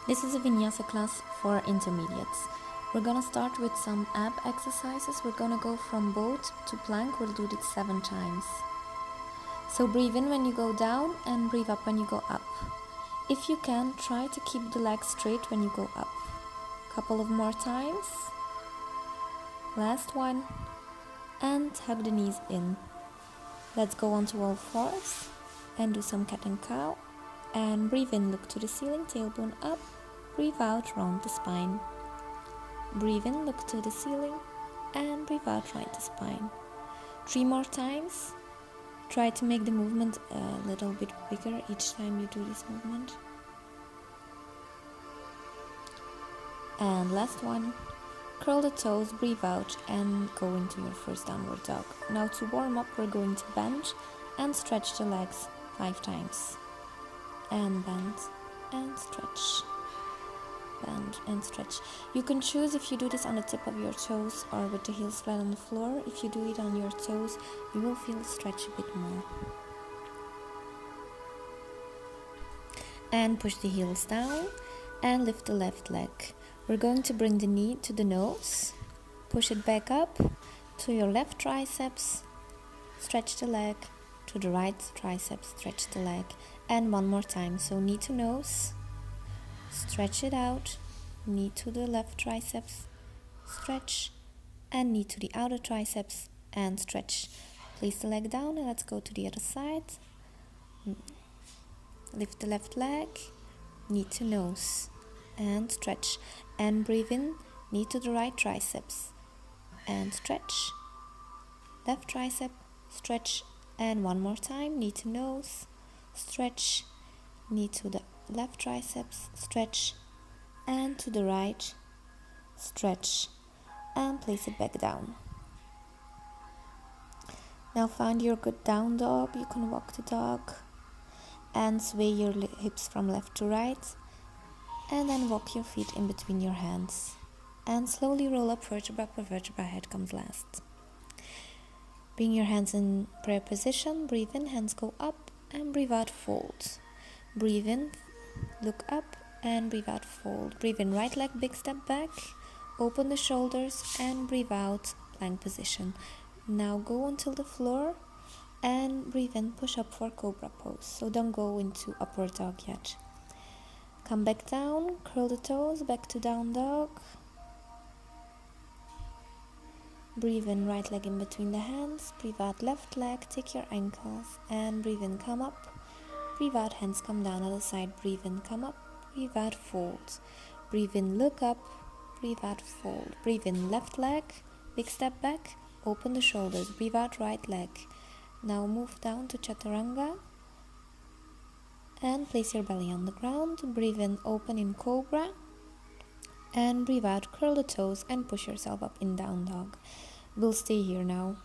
This is a Vinyasa class for intermediates. We're gonna start with some ab exercises. We're gonna go from boat to plank. We'll do it 7 times. So breathe in when you go down and breathe up when you go up. If you can, try to keep the legs straight when you go up. Couple of more times. Last one. And hug the knees in. Let's go on to all fours and do some cat and cow. And breathe in, look to the ceiling, tailbone up. Breathe out, round the spine. Breathe in, look to the ceiling, and breathe out, round the spine. 3 more times. Try to make the movement a little bit bigger each time you do this movement. And last one. Curl the toes, breathe out, and go into your first downward dog. Now to warm up, we're going to bend and stretch the legs 5 times. And bend and stretch. Bend and stretch. You can choose if you do this on the tip of your toes or with the heels flat on the floor. If you do it on your toes, you will feel the stretch a bit more. And push the heels down and lift the left leg. We're going to bring the knee to the nose. Push it back up to your left triceps. Stretch the leg. To the right triceps, stretch the leg. And one more time. So knee to nose. Stretch it out, knee to the left triceps, stretch, and knee to the outer triceps, and stretch. Place the leg down and let's go to the other side. Lift the left leg, knee to nose, and stretch. And breathe in, knee to the right triceps, and stretch. Left tricep, stretch, and one more time, knee to nose, stretch, knee to the left triceps, stretch, and to the right, stretch, and place it back down. Now find your good down dog. You can walk the dog and sway your hips from left to right, and then walk your feet in between your hands and slowly roll up vertebra per vertebra. Head comes last. Bring your hands in prayer position. Breathe in, hands go up, and breathe out, fold. Breathe in, look up, and breathe out, fold. Breathe in, right leg, big step back. Open the shoulders and breathe out, plank position. Now go until the floor and breathe in, push up for cobra pose. So don't go into upward dog yet. Come back down, curl the toes, back to down dog. Breathe in, right leg in between the hands. Breathe out, left leg, take your ankles, and breathe in, come up. Breathe out, hands come down other side. Breathe in, come up. Breathe out, fold. Breathe in, look up. Breathe out, fold. Breathe in, left leg, big step back. Open the shoulders. Breathe out, right leg. Now move down to chaturanga. And place your belly on the ground. Breathe in, open in cobra. And breathe out, curl the toes and push yourself up in down dog. We'll stay here now.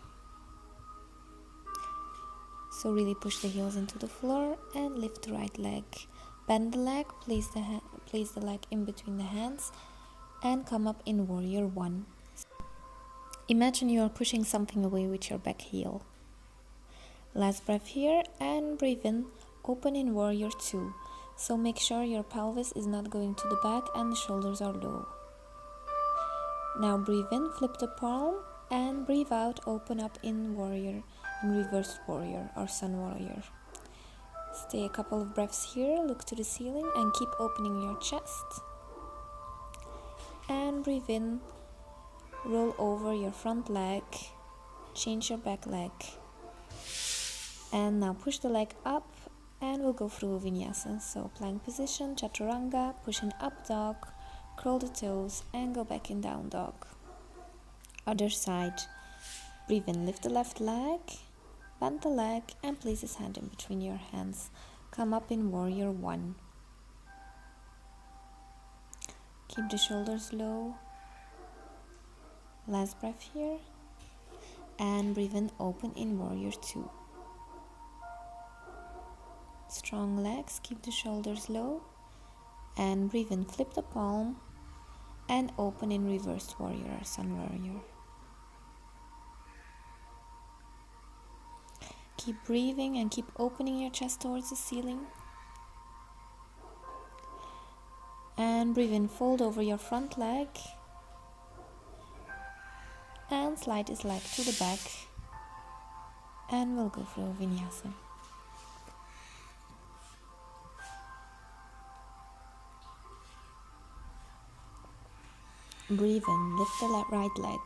So really push the heels into the floor and lift the right leg. Bend the leg, place the leg in between the hands and come up in warrior 1. Imagine you are pushing something away with your back heel. Last breath here and breathe in, open in warrior 2. So make sure your pelvis is not going to the back and the shoulders are low. Now breathe in, flip the palm and breathe out, open up in warrior. In reverse warrior or sun warrior. Stay a couple of breaths here, look to the ceiling and keep opening your chest. And breathe in, roll over your front leg, change your back leg. And now push the leg up and we'll go through Vinyasa. So plank position, chaturanga, pushing up dog, curl the toes and go back in down dog. Other side. Breathe in, lift the left leg. Bend the leg and place his hand in between your hands. Come up in warrior 1. Keep the shoulders low. Last breath here. And breathe in, open in warrior 2. Strong legs, keep the shoulders low. And breathe in, flip the palm. And open in reverse warrior or sun warrior. Keep breathing and keep opening your chest towards the ceiling. And breathe in, fold over your front leg and slide his leg to the back, and we'll go through Vinyasa. Breathe in, lift the right leg,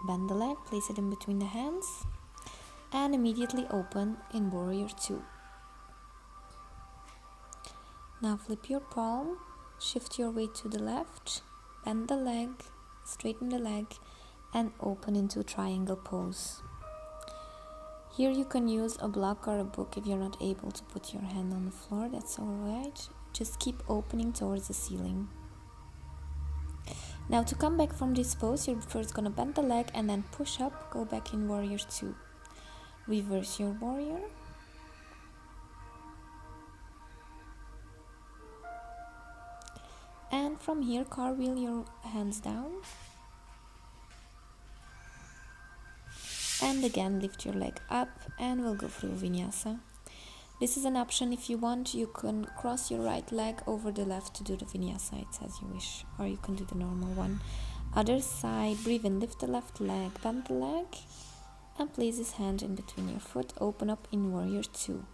bend the leg, place it in between the hands, and immediately open in Warrior 2. Now flip your palm, shift your weight to the left, bend the leg, straighten the leg, and open into triangle pose. Here you can use a block or a book if you're not able to put your hand on the floor, that's alright. Just keep opening towards the ceiling. Now to come back from this pose, you're first gonna bend the leg and then push up, go back in Warrior 2. Reverse your warrior. And from here, cartwheel your hands down. And again, lift your leg up and we'll go through Vinyasa. This is an option. If you want, you can cross your right leg over the left to do the Vinyasa. It's as you wish, or you can do the normal one. Other side, breathe in, lift the left leg, bend the leg, and place his hand in between your foot. Open up in Warrior 2.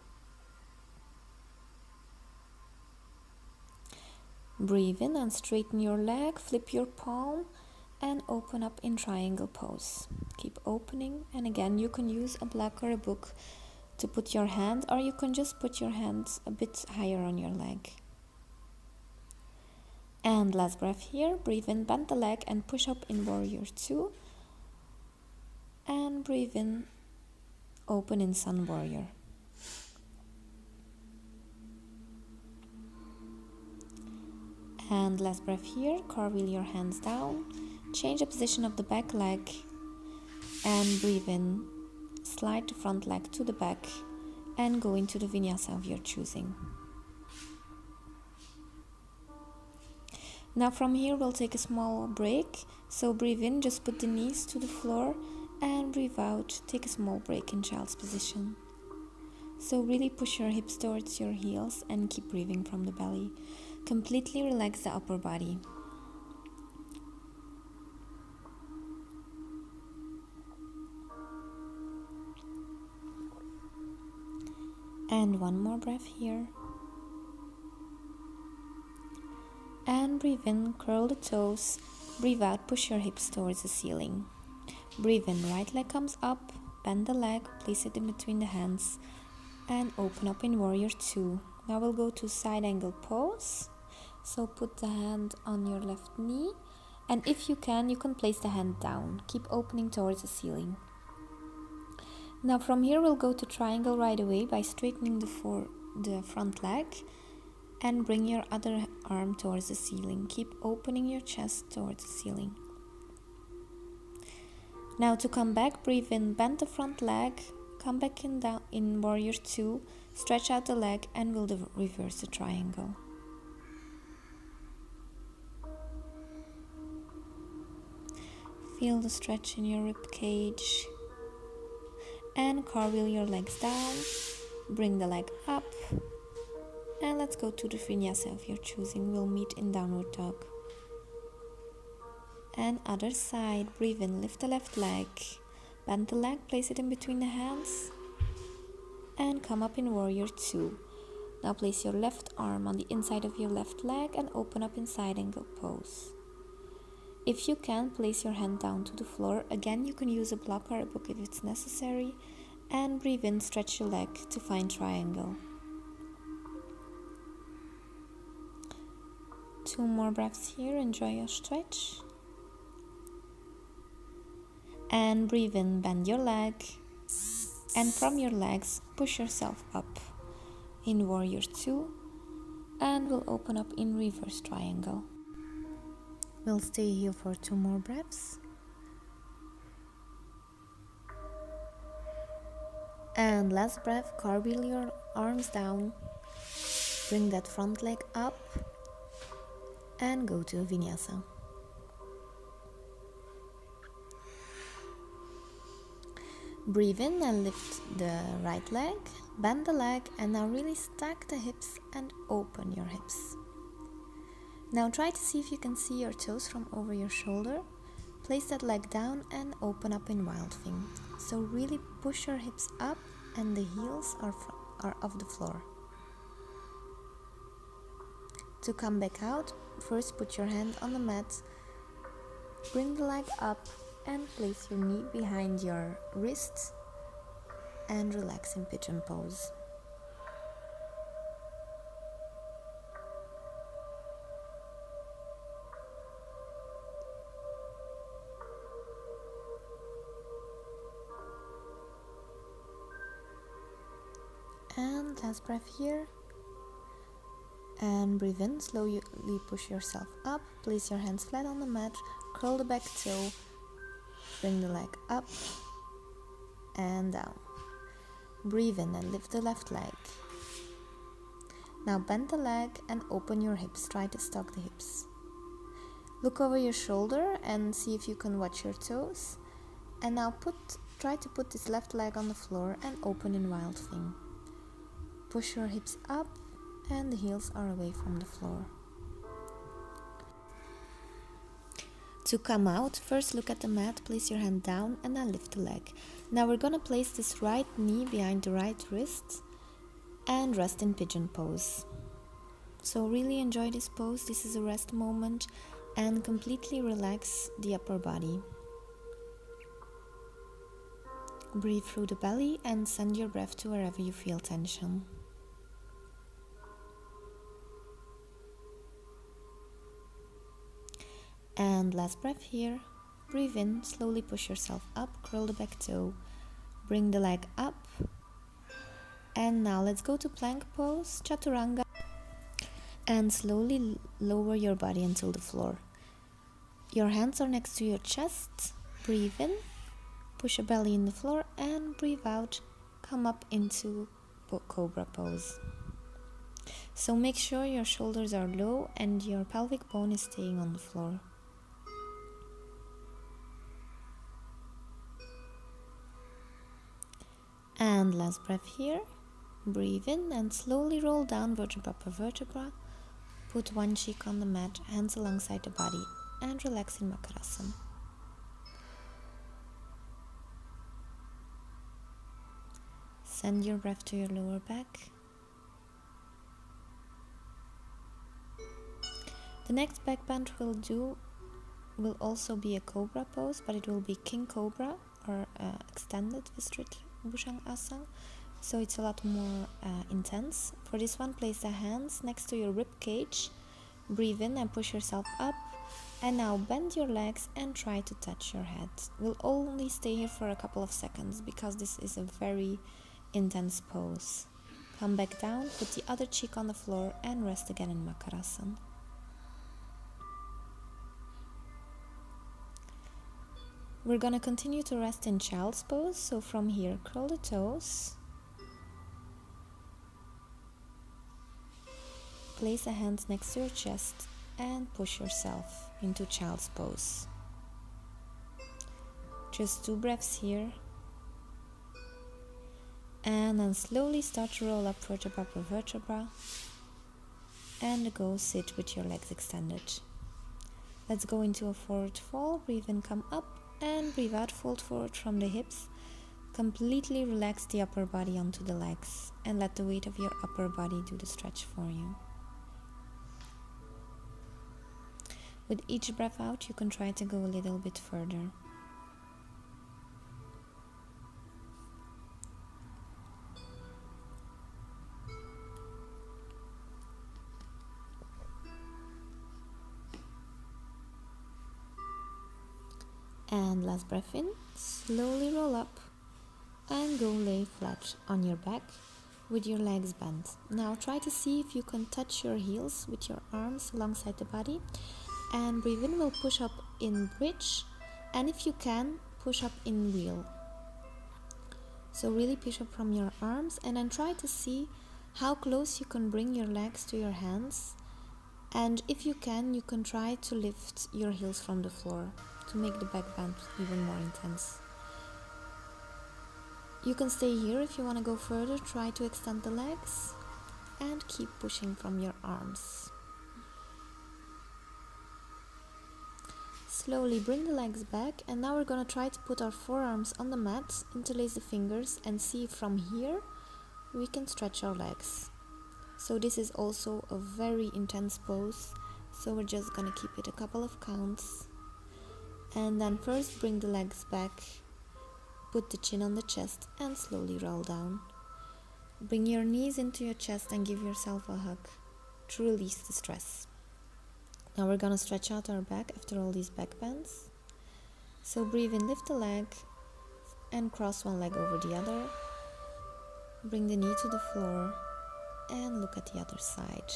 Breathe in and straighten your leg, flip your palm, and open up in triangle pose. Keep opening, and again you can use a block or a book to put your hand, or you can just put your hands a bit higher on your leg. And last breath here, breathe in, bend the leg and push up in Warrior 2. And breathe in, open in Sun Warrior. And last breath here, cartwheel your hands down, change the position of the back leg, and breathe in, slide the front leg to the back, and go into the Vinyasa of your choosing. Now from here we'll take a small break, so breathe in, just put the knees to the floor, and breathe out, take a small break in child's position. So really push your hips towards your heels and keep breathing from the belly. Completely relax the upper body. And one more breath here. And breathe in, curl the toes. Breathe out, push your hips towards the ceiling. Breathe in, right leg comes up, bend the leg, place it in between the hands, and open up in Warrior 2. Now we'll go to side angle pose. So put the hand on your left knee, and if you can place the hand down. Keep opening towards the ceiling. Now from here we'll go to triangle right away by straightening the front leg, and bring your other arm towards the ceiling. Keep opening your chest towards the ceiling. Now to come back, breathe in, bend the front leg, come back in down in Warrior 2, stretch out the leg, and we'll reverse the triangle. Feel the stretch in your rib cage, and cartwheel your legs down, bring the leg up, and let's go to the Vinyasa of your choosing. We'll meet in downward dog. And other side, breathe in, lift the left leg, bend the leg, place it in between the hands, and come up in Warrior 2. Now place your left arm on the inside of your left leg and open up in side angle pose. If you can, place your hand down to the floor. Again, you can use a block or a book if it's necessary. And breathe in, stretch your leg to find triangle. 2 more breaths here, enjoy your stretch. And breathe in, bend your leg. And from your legs, push yourself up in Warrior 2. And we'll open up in reverse triangle. We'll stay here for 2 more breaths. And last breath, cartwheel your arms down. Bring that front leg up. And go to a Vinyasa. Breathe in and lift the right leg. Bend the leg, and now really stack the hips and open your hips. Now try to see if you can see your toes from over your shoulder. Place that leg down and open up in Wild Thing. So really push your hips up and the heels are off the floor. To come back out, first put your hand on the mat, bring the leg up and place your knee behind your wrists and relax in pigeon pose. And last breath here. And breathe in, slowly push yourself up, place your hands flat on the mat, curl the back toe, bring the leg up and down. Breathe in and lift the left leg. Now bend the leg and open your hips, try to stock the hips. Look over your shoulder and see if you can watch your toes. And now try to put this left leg on the floor and open in Wild Thing. Push your hips up and the heels are away from the floor. To come out, first look at the mat, place your hand down and then lift the leg. Now we're gonna place this right knee behind the right wrist and rest in pigeon pose. So really enjoy this pose, this is a rest moment, and completely relax the upper body. Breathe through the belly and send your breath to wherever you feel tension. And last breath here. Breathe in, slowly push yourself up, curl the back toe, bring the leg up. And now let's go to plank pose, chaturanga. And slowly lower your body until the floor. Your hands are next to your chest. Breathe in, push your belly in the floor and breathe out. Come up into cobra pose. So make sure your shoulders are low and your pelvic bone is staying on the floor. And last breath here. Breathe in and slowly roll down vertebra per vertebra. Put one cheek on the mat, hands alongside the body, and relax in Makarasana. Send your breath to your lower back. The next back bend will also be a cobra pose, but it will be king cobra or extended Vistritt Bhujanga. So it's a lot more intense. For this one, place the hands next to your rib cage. Breathe in and push yourself up. And now bend your legs and try to touch your head. We'll only stay here for a couple of seconds because this is a very intense pose. Come back down, put the other cheek on the floor and rest again in Makarasana. We're gonna continue to rest in child's pose. So from here, curl the toes. Place the hands next to your chest and push yourself into child's pose. Just 2 breaths here. And then slowly start to roll up vertebra per vertebra. And go sit with your legs extended. Let's go into a forward fold. Breathe in, come up. And breathe out, fold forward from the hips. Completely relax the upper body onto the legs. And let the weight of your upper body do the stretch for you. With each breath out, you can try to go a little bit further. And last breath in, slowly roll up and go lay flat on your back with your legs bent. Now try to see if you can touch your heels with your arms alongside the body. And breathe in, we'll push up in bridge, and if you can, push up in wheel. So really push up from your arms and then try to see how close you can bring your legs to your hands. And if you can try to lift your heels from the floor to make the back bend even more intense. You can stay here if you want to go further. Try to extend the legs and keep pushing from your arms. Slowly bring the legs back, and now we're gonna try to put our forearms on the mat, interlace the fingers, and see if from here we can stretch our legs. So this is also a very intense pose, so we're just gonna keep it a couple of counts. And then first bring the legs back, put the chin on the chest and slowly roll down. Bring your knees into your chest and give yourself a hug to release the stress. Now we're gonna stretch out our back after all these back bends. So breathe in, lift the leg and cross one leg over the other. Bring the knee to the floor and look at the other side.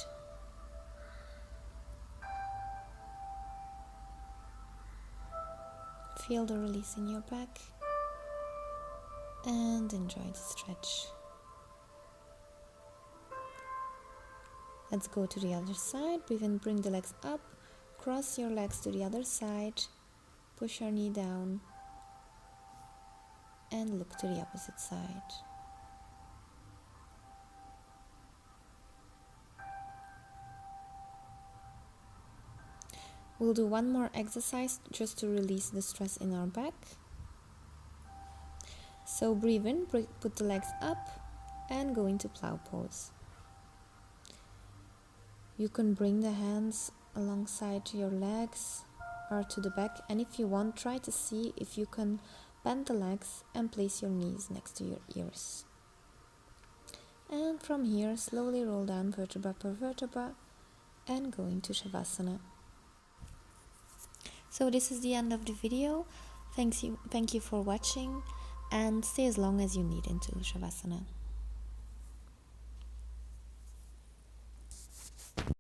Feel the release in your back and enjoy the stretch. Let's go to the other side. Breathe in, bring the legs up, cross your legs to the other side, push your knee down and look to the opposite side. We'll do one more exercise just to release the stress in our back. So breathe in, put the legs up and go into plow pose. You can bring the hands alongside your legs or to the back, and if you want, try to see if you can bend the legs and place your knees next to your ears. And from here, slowly roll down vertebra per vertebra and go into Shavasana. So this is the end of the video. Thank you for watching, and stay as long as you need into Shavasana.